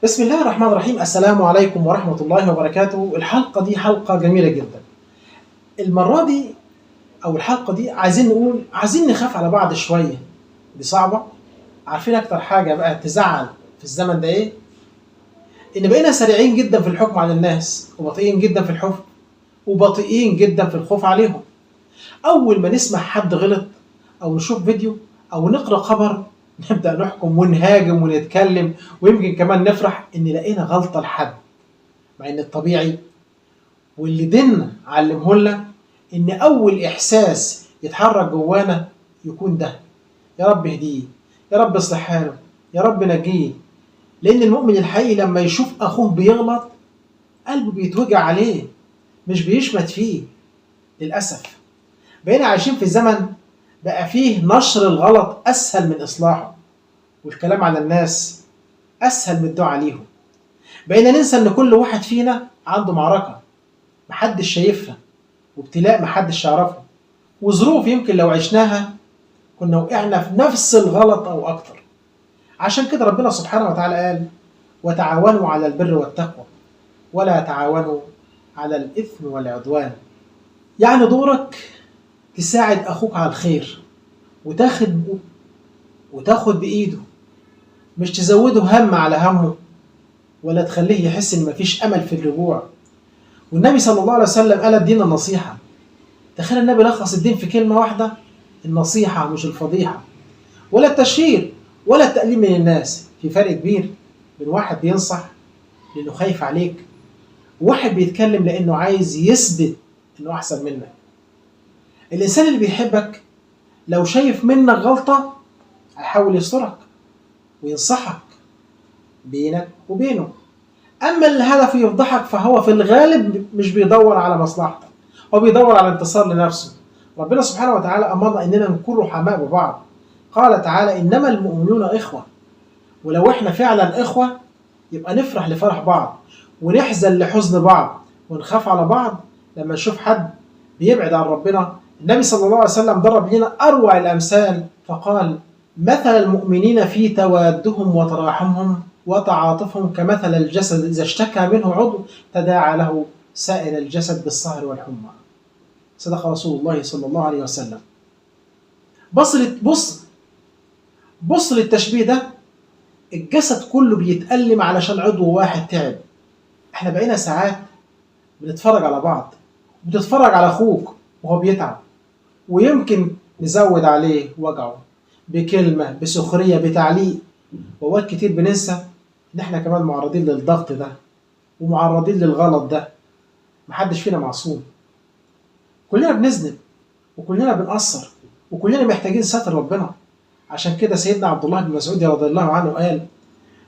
بسم الله الرحمن الرحيم. السلام عليكم ورحمة الله وبركاته. الحلقة دي حلقة جميلة جدا. المرة دي أو الحلقة دي عايزين نخاف على بعض شوية. دي صعبة. عارفين أكتر حاجة بقى تزعل في الزمن ده إيه؟ إن بقينا سريعين جدا في الحكم على الناس وبطيئين جدا في الحكم وبطيئين جدا في الخوف عليهم. أول ما نسمع حد غلط أو نشوف فيديو أو نقرأ خبر نبدأ نحكم ونهاجم ونتكلم، ويمكن كمان نفرح إن لقينا غلطة لحد، مع إن الطبيعي واللي ديننا علمه لنا إن أول إحساس يتحرك جوانا يكون ده: يا رب اهديه، يا رب اصلح حاله، يا رب نجيه. لأن المؤمن الحقيقي لما يشوف أخوه بيغلط قلبه بيتوجع عليه، مش بيشمت فيه. للأسف بقينا عايشين في زمن بقى فيه نشر الغلط أسهل من إصلاحه، والكلام على الناس أسهل من الدعاء عليهم. بقينا ننسى إن كل واحد فينا عنده معركة محدش شايفها، وابتلاء محدش يعرفه، وظروف يمكن لو عشناها كنا وقعنا في نفس الغلط أو أكتر. عشان كده ربنا سبحانه وتعالى قال: وتعاونوا على البر والتقوى ولا تعاونوا على الإثم والعدوان. يعني دورك تساعد أخوك على الخير وتاخد بإيده، مش تزوده هم على همه ولا تخليه يحس إن مفيش أمل في الرجوع. والنبي صلى الله عليه وسلم قال: الدين النصيحة. تخيل النبي لخص الدين في كلمة واحدة: النصيحة، مش الفضيحة ولا التشهير ولا التقليل من الناس. في فرق كبير بين واحد بينصح لأنه خايف عليك، وواحد بيتكلم لأنه عايز يثبت إنه أحسن منك. الإنسان اللي بيحبك لو شايف منك غلطة هيحاول يسترك وينصحك بينك وبينه. أما اللي هدفه يفضحك فهو في الغالب مش بيدور على مصلحتك، هو بيدور على انتصار لنفسه. ربنا سبحانه وتعالى أمرنا إننا نكون رحماء ببعض. قال تعالى: إنما المؤمنون إخوة. ولو إحنا فعلا إخوة يبقى نفرح لفرح بعض ونحزن لحزن بعض ونخاف على بعض لما نشوف حد بيبعد عن ربنا. النبي صلى الله عليه وسلم ضرب لنا أروع الأمثال فقال: مثل المؤمنين في توادهم وتراحمهم وتعاطفهم كمثل الجسد إذا اشتكى منه عضو تداعى له سائر الجسد بالسهر والحمى. صدق رسول الله صلى الله عليه وسلم. بص للتشبيه ده، الجسد كله بيتألم علشان عضو واحد تعب. احنا بقينا ساعات بنتفرج على بعض، بتتفرج على اخوك وهو بيتعب، ويمكن نزود عليه وجعه بكلمة، بسخرية، بتعليق. ووقت كتير بننسى ان احنا كمان معرضين للضغط ده ومعرضين للغلط ده. محدش فينا معصوم، كلنا بنذنب وكلنا بنقصر وكلنا محتاجين ستر ربنا. عشان كده سيدنا عبد الله بن مسعود رضي الله عنه قال: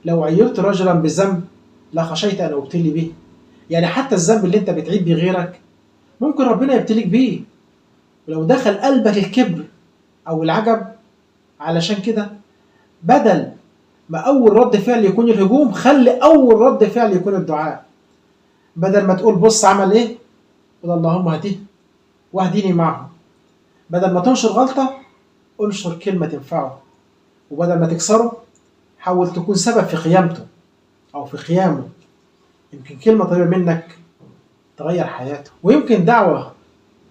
لو عيرت رجلا بذنب لخشيت ان ابتلي به. يعني حتى الذنب اللي انت بتعيب بيه غيرك ممكن ربنا يبتليك بيه، ولو دخل قلبك الكبر او العجب. علشان كده بدل ما اول رد فعل يكون الهجوم، خلي اول رد فعل يكون الدعاء. بدل ما تقول بص عمل ايه، قل اللهم اهديه واهديني معه. بدل ما تنشر غلطة انشر كلمة تنفعه. وبدل ما تكسره حاول تكون سبب في قيامته او في قيامه. يمكن كلمة طيبة منك تغير حياته، ويمكن دعوة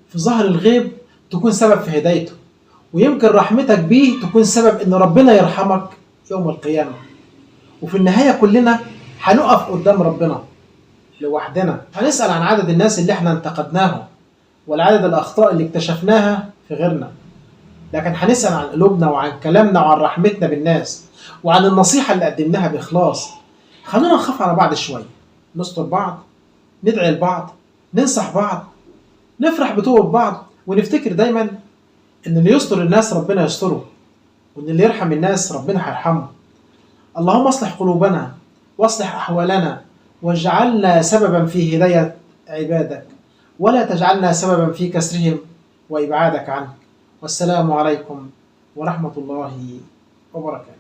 في ظهر الغيب تكون سبب في هدايته، ويمكن رحمتك بيه تكون سبب ان ربنا يرحمك يوم القيامة. وفي النهاية كلنا هنقف قدام ربنا لوحدنا، هنسأل عن عدد الناس اللي احنا انتقدناهم والعدد الأخطاء اللي اكتشفناها في غيرنا، لكن هنسأل عن قلوبنا وعن كلامنا وعن رحمتنا بالناس وعن النصيحة اللي قدمناها بإخلاص. خلونا نخاف على بعض شوية، نستر بعض، ندعي لبعض، ننصح بعض، نفرح بتوبة بعض، ونفتكر دايما ان اللي يستر الناس ربنا يستره، وان اللي يرحم الناس ربنا هيرحمه. اللهم اصلح قلوبنا واصلح احوالنا واجعلنا سببا في هداية عبادك، ولا تجعلنا سببا في كسرهم وابعادك عنك. والسلام عليكم ورحمة الله وبركاته.